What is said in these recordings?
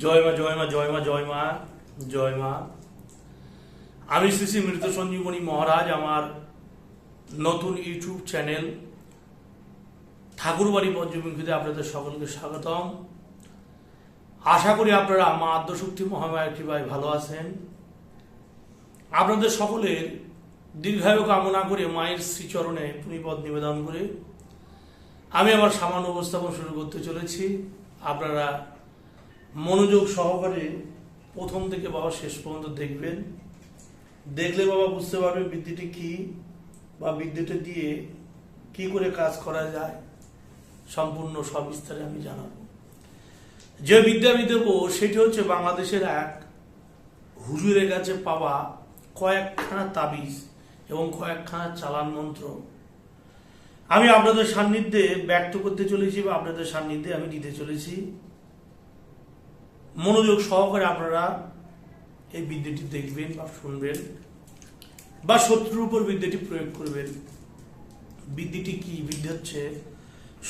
জয় মা জয় মা জয় মা জয় মা জয় মা। আমি শ্রী শ্রী মৃত সঞ্জীবনী মহারাজ আমার নতুন ইউটিউব চ্যানেল ঠাকুরবাড়ি পঞ্চমুখীতে আপনাদের সকলকে স্বাগতম। আশা করি আপনারা মা আদ্যশক্তি মহামায়ার কৃপায় ভালো আছেন। আপনাদের সকলের দীর্ঘায়ু কামনা করে মায়ের শ্রীচরণে পুনিপদ নিবেদন করে আমি আমার সামান্য উপস্থাপন শুরু করতে চলেছি। আপনারা মনোযোগ সহকারে প্রথম থেকে বাবা শেষ পর্যন্ত দেখবেন। দেখলে বাবা বুঝতে পারবেন বিদ্যুটি কি বা বিদ্যুৎ দিয়ে কি করে কাজ করা যায়, সম্পূর্ণ সবিস্তারে আমি জানাবো। যে বিদ্যা আমি দেবো সেটি হচ্ছে বাংলাদেশের এক হুজুরের কাছে পাওয়া কয়েকখানা তাবিজ এবং কয়েকখানা চালান মন্ত্র আমি আপনাদের সান্নিধ্যে ব্যক্ত করতে চলেছি বা আপনাদের সান্নিধ্যে আমি দিতে চলেছি। মনোযোগ সহকারে আপনারা এই বিদ্যাটি দেখবেন বা শুনবেন বা শত্রুর উপর বিদ্যাটি প্রয়োগ করবেন। বিদ্যাটি কি? বিদ্যা হচ্ছে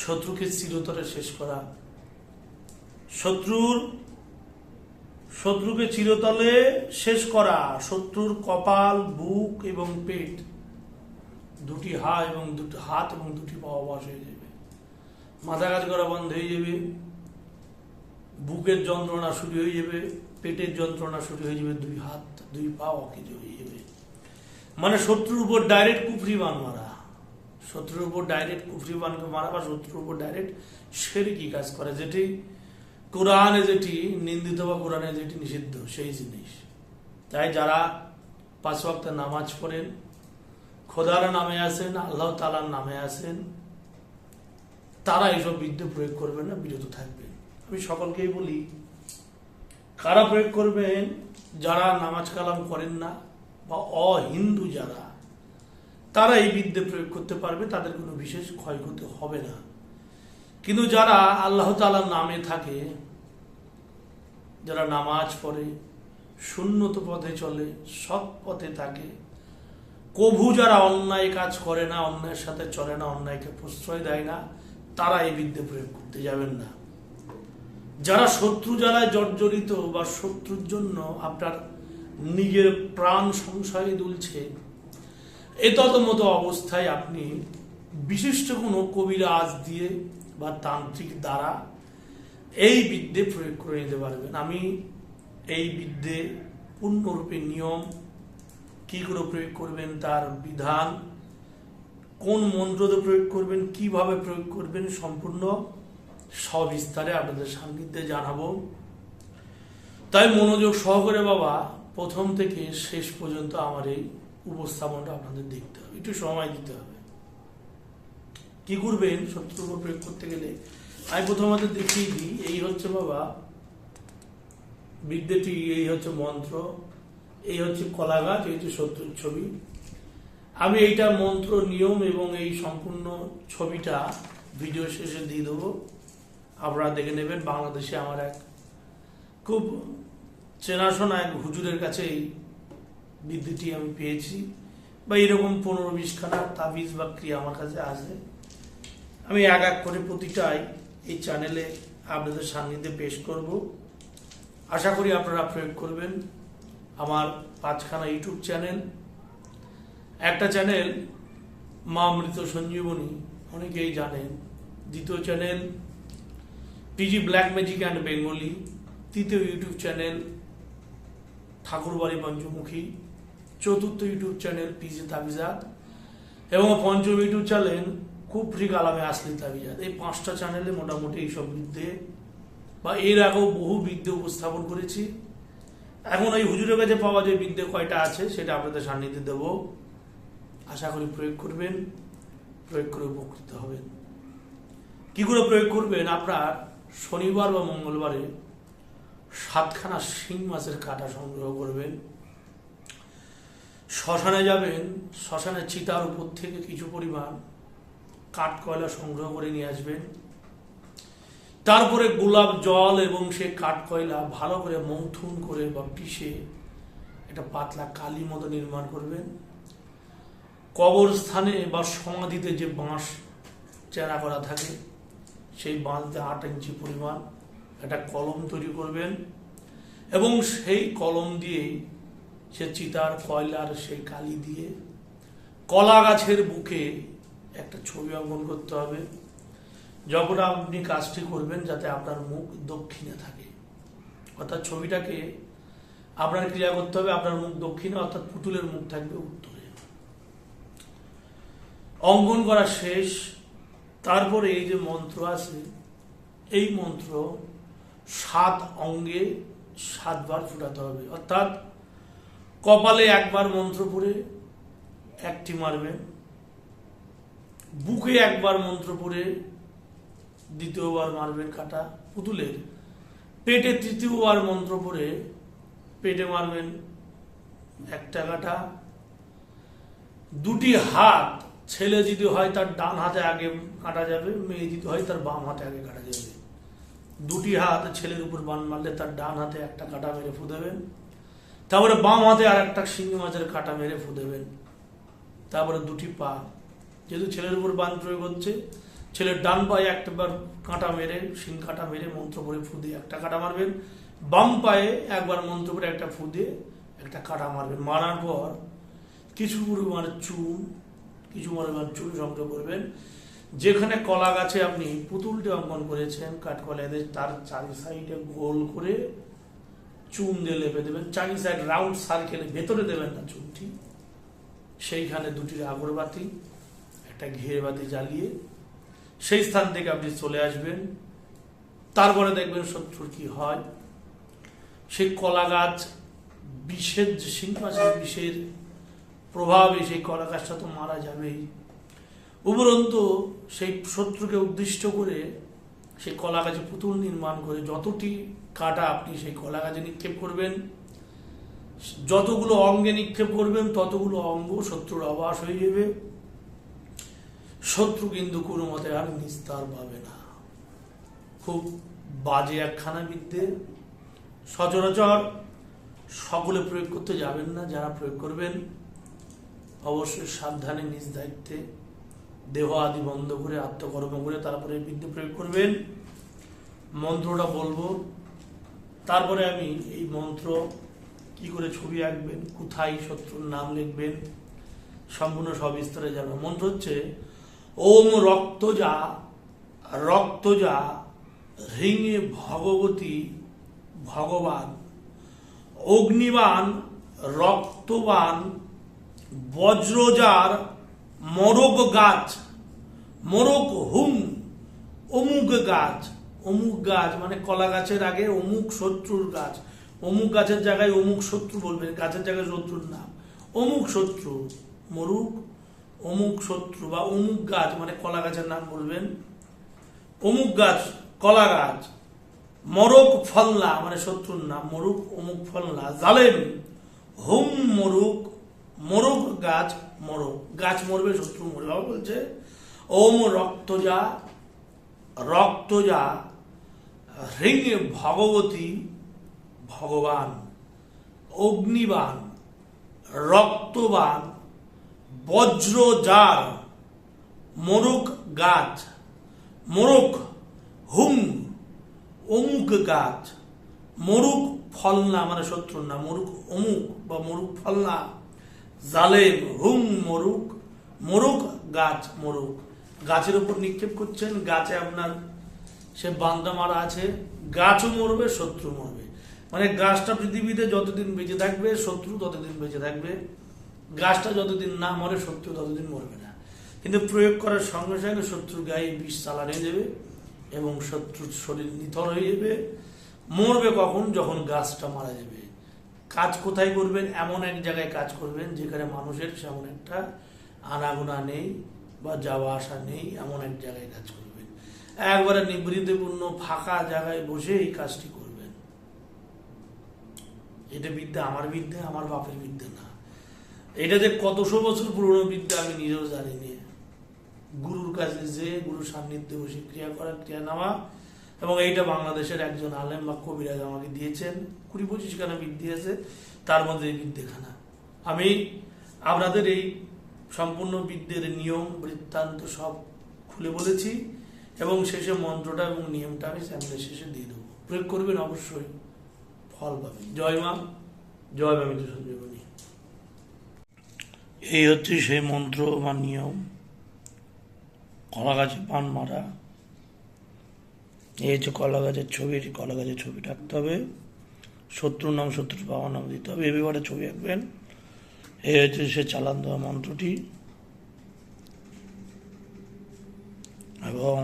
শত্রুকে চিরতরে শেষ করা। শত্রুকে চিরতলে শেষ করা। শত্রুর কপাল, বুক এবং পেট, দুটি হাত এবং দুটি পা অবশ হয়ে যাবে। মাথা কাজ করা বন্ধ হয়ে যাবে। বুকের যন্ত্রণা শুরু হয়ে যাবে, পেটের যন্ত্রণা শুরু হয়ে যাবে, দুই হাত দুই পা অকেজ হয়ে যাবে। মানে শত্রুর উপর ডাইরেক্ট কুফরি বান মারা, শত্রুর উপর ডাইরেক্ট কুফরি বানকে মারা বা শত্রুর উপর ডাইরেক্ট শিরকি কাজ করে, যেটি কোরআনে যেটি নিন্দিত বা কোরআনে যেটি নিষিদ্ধ সেই জিনিস। তাই যারা 5 ওয়াক্ত নামাজ পড়েন, খোদার নামে আসেন, আল্লাহ তাআলার নামে আসেন, তারা এইসব বিদ্যা প্রয়োগ করবেন না, বিরত থাকবেন। আমি সকলকেই বলি, কারা প্রয়োগ করবেন? যারা নামাজ কালাম করেন না বা অহিন্দু যারা, তারা এই বিদ্যা প্রয়োগ করতে পারবে, তাদের কোনো বিশেষ ক্ষয়ক্ষতি হবে না। কিন্তু যারা আল্লাহ তাআলার নামে থাকে, যারা নামাজ পড়ে, সুন্নত পথে চলে, সৎ পথে থাকে, কভু যারা অন্যায় কাজ করে না, অন্যায়ের সাথে চলে না, অন্যায়কে প্রশ্রয় দেয় না, তারা এই বিদ্যা প্রয়োগ করতে যাবেন না। যারা শত্রু জ্বালায় জর্জরিত বা শত্রুর জন্য আপনার নিজের প্রাণ সংশয়ে দুলছে, মতো অবস্থায় আপনি বিশিষ্ট কোনো কবিরাজ দিয়ে বা তান্ত্রিক দ্বারা এই বিদ্যে প্রয়োগ করে নিতে পারবেন। আমি এই বিদ্যে পূর্ণরূপে নিয়ম, কি করে প্রয়োগ করবেন, তার বিধান, কোন মন্ত্রতে প্রয়োগ করবেন, কিভাবে প্রয়োগ করবেন, সম্পূর্ণ সবিস্তারে আপনাদের সান্নিধ্যে জানাবো। তাই মনোযোগ সহকারে বাবা প্রথম থেকে শেষ পর্যন্ত আমার এই উপস্থাপনটা আপনাদের দেখতে হবে, একটু সময় দিতে হবে। কি করবেন শত্রুর উপর প্রয়োগ করতে গেলে? আমি প্রথমত দেখিয়ে দিই। এই হচ্ছে বাবা বিদ্যাটি, এই হচ্ছে মন্ত্র, এই হচ্ছে কলা গাছ, এই হচ্ছে শত্রুর ছবি। আমি এইটা মন্ত্র, নিয়ম এবং এই সম্পূর্ণ ছবিটা ভিডিও শেষে দিয়ে দেবো, আপনারা দেখে নেবেন। বাংলাদেশে আমার এক খুব চেনাশোনা এক হুজুরের কাছে এই বিদ্যাটি আমি পেয়েছি, বা এরকম 15-20 খানা তাবিজ বা ক্রিয়া আমার কাছে আছে। আমি এক এক করে প্রতিটাই এই চ্যানেলে আপনাদের সান্নিধ্যে পেশ করব। আশা করি আপনারা প্রয়োগ করবেন। আমার 5খানা ইউটিউব চ্যানেল, একটা চ্যানেল মা মৃত সঞ্জীবনী, অনেকেই জানেন। দ্বিতীয় channel PG black magic and Bengali. তৃতীয় ইউটিউব চ্যানেল ঠাকুরবাড়ি পঞ্চমুখী। চতুর্থ ইউটিউব চ্যানেল পিজি তাবিজাত এবং পঞ্চম ইউটিউব চ্যানেল কুফরি কালামে আসলি তাবিজাত। এই 5টা চ্যানেলে মোটামুটি এইসব বিদ্যে বা এর আগেও বহু বিদ্যে উপস্থাপন করেছি। এখন এই হুজুরের কাছে পাওয়া যে বিদ্যে কয়টা আছে সেটা আপনাদের সান্নিধ্যে দেব। আশা করি প্রয়োগ করবেন, প্রয়োগ করে উপকৃত হবেন। কি করে প্রয়োগ করবেন? আপনার শনিবার বা মঙ্গলবারে 7খানা শিং মাছের কাঁটা সংগ্রহ করবেন, শ্মশানে যাবেন, শ্মশানের চিতার উপর থেকে কিছু পরিমাণ কাঠ কয়লা সংগ্রহ করে নিয়ে আসবেন। তারপরে গোলাপ জল এবং সে কাঠ কয়লা ভালো করে মন্থন করে বা পিষে একটা পাতলা কালি মতো নির্মাণ করবেন। কবরস্থানে বা সমাধিতে যে বাঁশ চেরা করা থাকে, সেই বাঁশ দিয়ে 8 ইঞ্চি পরিমাণ একটা কলম তৈরি করবেন এবং সেই কলম দিয়েই সে চিতার কয়লার সেই কালি দিয়ে কলা গাছের বুকে একটা ছবি অঙ্কন করতে হবে। যখন আপনি কাজটি করবেন যাতে আপনার মুখ দক্ষিণে থাকে, অর্থাৎ ছবিটাকে আপনার ক্রিয়া করতে হবে আপনার মুখ দক্ষিণে, অর্থাৎ পুতুলের মুখ থাকবে উত্তরে। অঙ্কন করা শেষ। তারপরে এই যে মন্ত্র আছে, এই মন্ত্র 7 অঙ্গে 7 বার ফুটাতে হবে, অর্থাৎ কপালে একবার মন্ত্র পড়ে একটি মারবেন, বুকে একবার মন্ত্র পড়ে দ্বিতীয়বার মারবেন কাটা পুতুলের, পেটে তৃতীয়বার মন্ত্র পড়ে পেটে মারবেন একটা কাটা। দুটি হাত, ছেলে যদি হয় তার ডান হাতে আগে কাটা যাবে, মেয়ে যদি হয় তার বাম হাতে আগে কাটা যাবে। দুটি হাত ছেলের উপর বান মারলে তার ডান হাতে একটা কাটা মেরে ফু দেবেন, তারপরে বাম হাতে আর একটা শিঙি মাছের কাটা মেরে ফু দেবেন। তারপরে দুটি পা, যেহেতু ছেলের উপর বান প্রয়োগ হচ্ছে, ছেলের ডান পায়ে একটাবার কাঁটা মেরে শিং কাঁটা মেরে মন্ত্র পড়ে ফু দিয়ে একটা কাটা মারবেন, বাম পায়ে একবার মন্ত্র পড়ে একটা ফু দিয়ে একটা কাটা মারবেন। মারার পর কিছু পরিমাণে চুন, কিছু পরিমাণ চুন সংগ্রহ করবেন। যেখানে কলা গাছে আপনি পুতুলটি অঙ্কন করেছেন কাঠকলাইদের, তার চারি সাইডে গোল করে চুন দিয়ে লেপে দেবেন, চারি সাইড রাউন্ড সার্কেলে, ভেতরে দেবেন না চুনটি। সেইখানে দুটি আগরবাতি, একটা ঘিয়ের বাতি জ্বালিয়ে সেই স্থান থেকে আপনি চলে আসবেন। তারপরে দেখবেন শত্রুর কি হয়। সেই কলা গাছ বিষের যে শিং মাছের বিষের প্রভাবে সেই কলা গাছটা তো মারা যাবেই, উপরন্তু সেই শত্রুকে উদ্দিষ্ট করে সেই কলা গাছে পুতুল নির্মাণ করে যতটি কাটা আপনি সেই কলা গাছে নিক্ষেপ করবেন, যতগুলো অঙ্গে নিক্ষেপ করবেন ততগুলো অঙ্গ শত্রুর অবাস হয়ে যাবে। শত্রু কিন্তু কোনো মতে আর নিস্তার পাবে না। খুব বাজে একখানা বিদ্যে, সচরাচর সকলে প্রয়োগ করতে যাবেন না। যারা প্রয়োগ করবেন অবশ্যই সাবধানে নিজ দায়িত্বে দেহ আদি বন্ধ করে আত্মকর্ম করে তারপরে বিদ্যে প্রয়োগ করবেন। মন্ত্রটা বলবো, তারপরে আমি এই মন্ত্র কি করে ছবি আঁকবেন, কোথায় শত্রুর নাম লিখবেন, সম্পূর্ণ সবিস্তারে জানবেন। মন্ত্র হচ্ছে ওম রক্তজা রক্তজা হ্রিঙে ভগবতী ভগবান, অগ্নিবান রক্তবান বজ্রজার মরক গাছ, মরক হুম অমুক গাছ। অমুক গাছ মানে কলা গাছের আগে অমুক শত্রুর গাছ, অমুক গাছের জায়গায় অমুক শত্রু বলবেন, গাছের জায়গায় শত্রুর নাম অমুক শত্রু, মরুক অমুক শত্রু বা অমুক গাছ মানে কলা গাছের নাম বলবেন, অমুক গাছ কলা গাছ, মরক ফলনা মানে শত্রুর নাম, মরুক অমুক ফলনা, জালেম হুম মরুক, মরক গাছ মরক, গাছ মরবে শত্রু মরবে। বাবা বলছে ওম রক্তজা রক্তজা হ্রিং ভগবতী ভগবান, অগ্নিবান রক্তবান বজ্রজার মরক গাছ, মরক হুম অমুক গাছ, মরুক ফলনা মানে শত্রুর নাম, মরুক অমুক বা মরুক ফলনা, জালেম হুম মরুক, মরুক গাছ মরুক। গাছের উপর নিক্ষেপ করছেন, গাছে আপনার সে বান্দা মারা আছে, গাছও মরবে শত্রু মরবে। মানে গাছটা পৃথিবীতে যতদিন বেঁচে থাকবে শত্রু ততদিন বেঁচে থাকবে, গাছটা যতদিন না মরে শত্রু ততদিন মরবে না। কিন্তু প্রয়োগ করার সঙ্গে সঙ্গে শত্রুর গায়ে বিষ চালান হয়ে যাবে এবং শত্রুর শরীর নিথর হয়ে যাবে। মরবে কখন? যখন গাছটা মারা যাবে। কাজ কোথায় করবেন? এমন এক জায়গায় কাজ করবেন যেখানে মানুষের সেমন একটা আনাগোনা নেই বা যাওয়া আসা নেই, এমন এক জায়গায় কাজ করবেন। একবারে নিবৃত্তিপূর্ণ ফাঁকা জায়গায় বসে এই কাজটি করবেন। এটা বিদ্যা আমার বিদ্যা, আমার বাপের বিদ্যা না। এটা যে কতশো বছর পুরনো বিদ্যা আমি নিজেও জানি না। গুরুর কাছে যে গুরুর সান্নিধ্যে বসে ক্রিয়া করা, ক্রিয়া নেওয়া, এবং এইটা বাংলাদেশের একজন আলেম বা কবিরাজ আমাকে দিয়েছেন। 20-25 খানা বিদ্যা আছে, তার মধ্যে এই বিদ্যাখানা। আমি আপনাদের এই সম্পূর্ণ বিদ্যের নিয়ম বৃত্তান্ত সব খুলে বলেছি এবং শেষে মন্ত্রটা এবং নিয়মটা আমি চ্যানেলের শেষে দিয়ে দেবো। প্রয়োগ করবেন, অবশ্যই ফল পাবেন। জয় মা, জয় মা মৃত্যু সঞ্জীবনী। এই হচ্ছে সেই মন্ত্র বা নিয়ম। কলা গাছে পান মারা, এই হচ্ছে কলা গাছের ছবি, কলা গাছের ছবি রাখতে হবে, শত্রুর নাম শত্রুর বাবার নাম দিতে হবে, এবারে ছবি আঁকবেন। এই হচ্ছে সে চালান দেওয়া মন্ত্রটি, এবং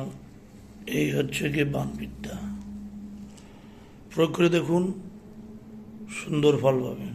এই হচ্ছে গিয়ে বাণবিদ্যা। প্রয়োগ করে দেখুন, সুন্দর ফল পাবেন।